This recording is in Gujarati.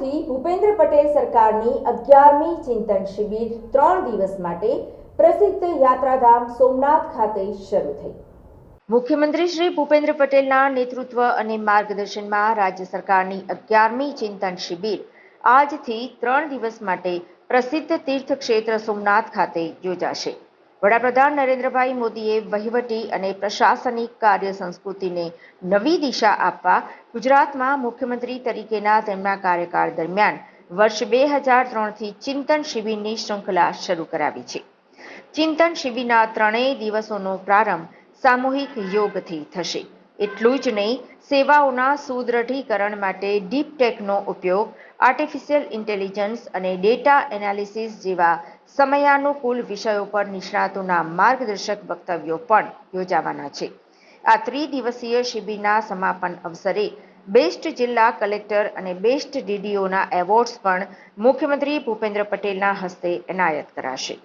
આજથી ભૂપેન્દ્ર પટેલ સરકારની 11મી ચિંતન શિબિર 3 દિવસ માટે પ્રસિદ્ધ યાત્રાધામ સોમનાથ ખાતે શરૂ થઈ। મુખ્યમંત્રી શ્રી ભૂપેન્દ્ર પટેલના નેતૃત્વ અને માર્ગદર્શનમાં રાજ્ય સરકારની 11મી ચિંતન શિબિર આજથી 3 દિવસ માટે પ્રસિદ્ધ તીર્થક્ષેત્ર સોમનાથ ખાતે યોજાશે। વડાપ્રધાન નરેન્દ્રભાઈ મોદીએ વહીવટી અને પ્રશાસનિક કાર્ય સંસ્કૃતિને નવી દિશા આપવા ગુજરાતમાં મુખ્યમંત્રી તરીકેના તેમના કાર્યકાળ દરમિયાન વર્ષ 2003થી ચિંતન શિબિરની શૃંખલા શરૂ કરાવી છે। ચિંતન શિબિરના 3 દિવસોનો પ્રારંભ સામૂહિક યોગથી થશે। એટલું જ નહીં, સેવાઓના સુદૃઢીકરણ માટે ડીપ ટેકનો ઉપયોગ, આર્ટિફિશિયલ ઇન્ટેલિજન્સ અને ડેટા એનાલિસિસ જેવા સમયાનુકૂળ વિષયો પર નિષ્ણાતોના માર્ગદર્શક વક્તવ્યો પણ યોજાવાના છે। આ ત્રિદિવસીય શિબિરના સમાપન અવસરે બેસ્ટ જિલ્લા કલેક્ટર અને બેસ્ટ ડીડીઓના એવોર્ડ્સ પણ મુખ્યમંત્રી ભૂપેન્દ્ર પટેલના હસ્તે એનાયત કરાશે।